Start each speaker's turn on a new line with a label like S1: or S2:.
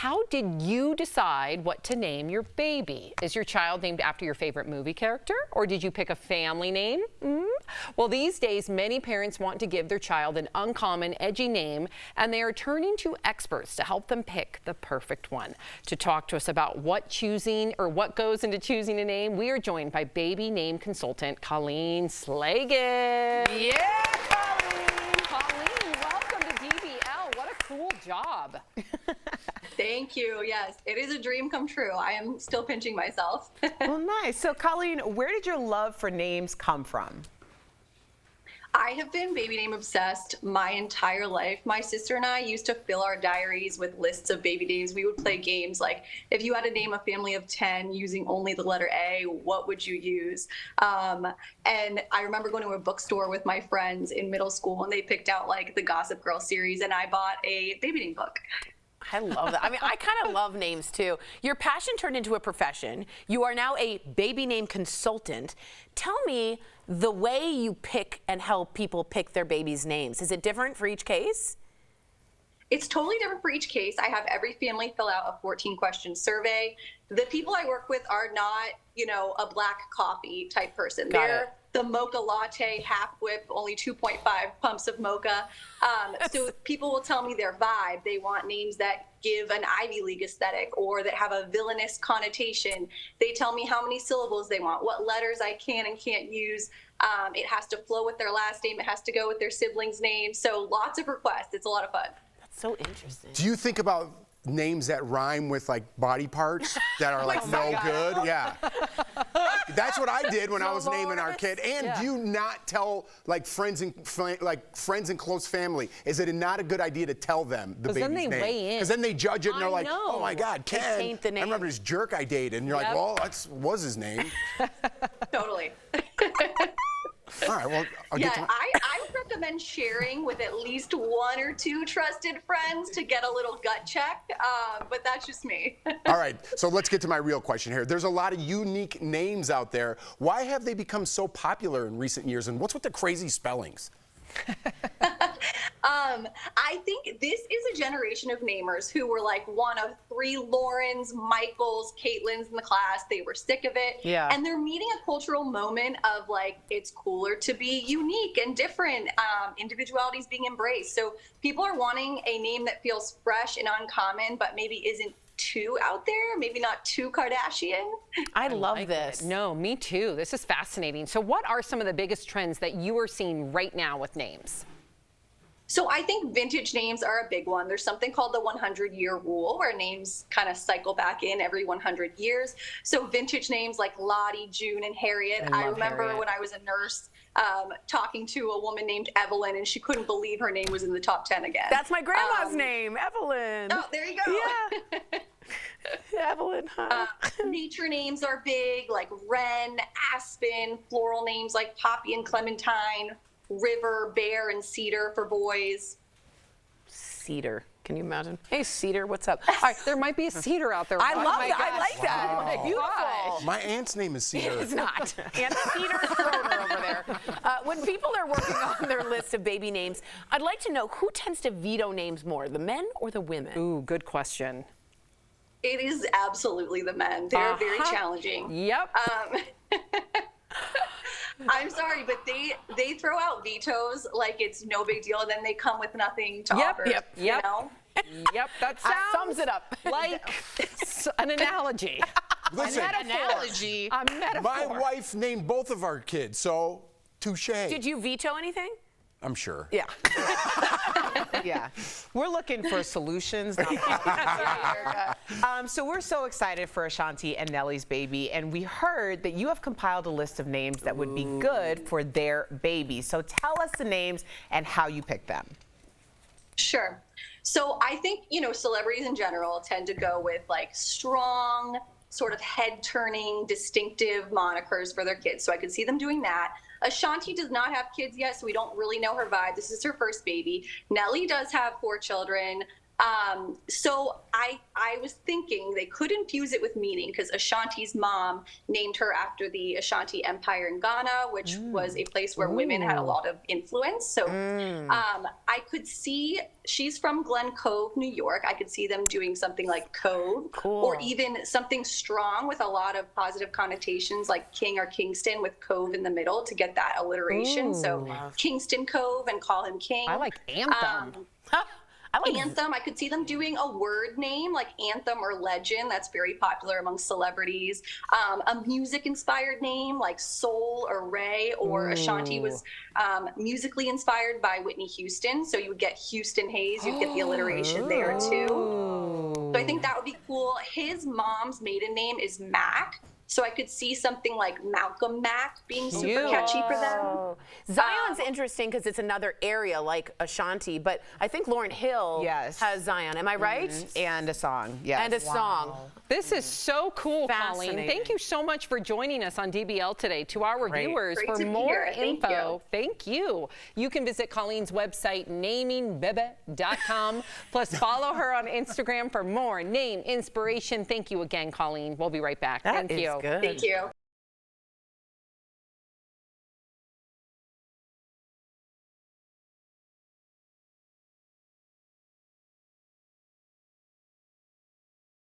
S1: how did you decide what to name your baby? Is your child named after your favorite movie character, or did you pick a family name? Well, these days, many parents want to give their child an uncommon, edgy name, and they are turning to experts to help them pick the perfect one. To talk to us about what goes into choosing a name, we are joined by baby name consultant Colleen Slagen.
S2: Yeah,
S1: Colleen, welcome to DBL. What a cool job.
S3: Thank you. Yes, it is a dream come true. I am still pinching myself.
S2: Well, nice. So, Colleen, where did your love for names come from?
S3: I have been baby name obsessed my entire life. My sister and I used to fill our diaries with lists of baby names. We would play games like, if you had to name a family of 10 using only the letter A, what would you use? And I remember going to a bookstore with my friends in middle school, and they picked out like the Gossip Girl series, and I bought a baby name book.
S4: I love that. I mean, I kind of love names too. Your passion turned into a profession. You are now a baby name consultant. Tell me the way you pick and help people pick their babies' names. Is it different for each case?
S3: It's totally different for each case. I have every family fill out a 14-question survey. The people I work with are not, a black coffee type person. They're the mocha latte, half whip, only 2.5 pumps of mocha. So people will tell me their vibe. They want names that give an Ivy League aesthetic or that have a villainous connotation. They tell me how many syllables they want, what letters I can and can't use. It has to flow with their last name. It has to go with their siblings' names. So lots of requests. It's a lot of fun.
S4: That's so interesting.
S5: Do you think about names that rhyme with like body parts that are like no good? Yeah. That's what I did when I was naming our kid. And do you not tell like friends and close family? Is it not a good idea to tell them the baby's name?
S1: Then they weigh in.
S5: Because then they judge it and they're like, oh my God, Ken.
S4: paint the
S5: I
S4: name.
S5: remember this jerk I dated, and you're like, well, that was his name.
S3: Totally.
S5: All right, well,
S3: I would recommend sharing with at least one or two trusted friends to get a little gut check, but that's just me.
S5: All right, so let's get to my real question here. There's a lot of unique names out there. Why have they become so popular in recent years, and what's with the crazy spellings?
S3: I think this is a generation of namers who were like one of 3 Laurens, Michaels, Caitlins in the class. They were sick of it.
S1: Yeah.
S3: And they're meeting a cultural moment of like, it's cooler to be unique and different. Individuality is being embraced. So people are wanting a name that feels fresh and uncommon, but maybe isn't too out there, maybe not too Kardashian.
S4: I love this.
S1: No, me too. This is fascinating. So what are some of the biggest trends that you are seeing right now with names?
S3: So I think vintage names are a big one. There's something called the 100-year rule where names kind of cycle back in every 100 years. So vintage names like Lottie, June, and Harriet. I remember
S1: Harriet.
S3: when I was a nurse talking to a woman named Evelyn, and she couldn't believe her name was in the top 10 again.
S4: That's my grandma's name, Evelyn.
S3: Oh, there you go.
S4: Yeah. Evelyn, huh?
S3: Nature names are big, like Wren, Aspen. Floral names like Poppy and Clementine. River, Bear, and Cedar for boys.
S4: Cedar. Can you imagine? Hey, Cedar, what's up? All right.
S1: There might be a Cedar out there.
S4: I
S1: Oh
S4: love
S1: my
S4: that. I
S1: gosh.
S4: like that.
S1: Wow.
S4: Beautiful.
S5: My aunt's name is Cedar.
S4: It's not. Aunt Cedar Schroeder over there. When people are working on their list of baby names, I'd like to know who tends to veto names more, the men or the women?
S1: Ooh, good question.
S3: It is absolutely the men. They're very challenging.
S1: Yep.
S3: I'm sorry, but they throw out vetoes like it's no big deal, and then they come with nothing to offer.
S1: Yep.
S3: You know?
S1: Yep, that sounds
S4: Sums it up.
S1: like an analogy.
S5: Listen,
S1: A metaphor.
S5: my wife named both of our kids, so touche.
S4: Did you veto anything?
S5: I'm sure.
S4: Yeah.
S2: Yeah. We're looking for solutions, not problems. So we're so excited for Ashanti and Nelly's baby, and we heard that you have compiled a list of names that would be good for their baby. So tell us the names and how you picked them.
S3: Sure. So I think, celebrities in general tend to go with like strong, sort of head-turning, distinctive monikers for their kids. So I could see them doing that. Ashanti does not have kids yet, so we don't really know her vibe. This is her first baby. Nelly does have 4 children. So I was thinking they could infuse it with meaning because Ashanti's mom named her after the Ashanti Empire in Ghana, which was a place where women had a lot of influence. So I could see she's from Glen Cove, New York. I could see them doing something like Cove, or even something strong with a lot of positive connotations like King or Kingston with Cove in the middle to get that alliteration. So Kingston Cove and call him King.
S1: I like Anthem.
S3: Anthem, I could see them doing a word name like Anthem or Legend. That's very popular among celebrities. A music-inspired name like Soul or Ray, or Ashanti was musically inspired by Whitney Houston. So you would get Houston Hayes, you'd get the alliteration there too. So I think that would be cool. His mom's maiden name is Mack. So I could see something like Malcolm Mack being super catchy for them.
S4: Zion's interesting because it's another area like Ashanti, but I think Lauryn Hill has Zion. Am I right?
S2: And a song, yes.
S4: And a song.
S1: This is so cool, Colleen.
S4: Fascinating.
S1: Thank you so much for joining us on DBL today. To our viewers,
S3: Great
S1: for
S3: to be
S1: more
S3: here. Thank
S1: info, thank you. You can visit Colleen's website, namingbebe.com. Plus, follow her on Instagram for more name inspiration. Thank you again, Colleen. We'll be right back. Thank you.
S4: Good.
S3: Thank you.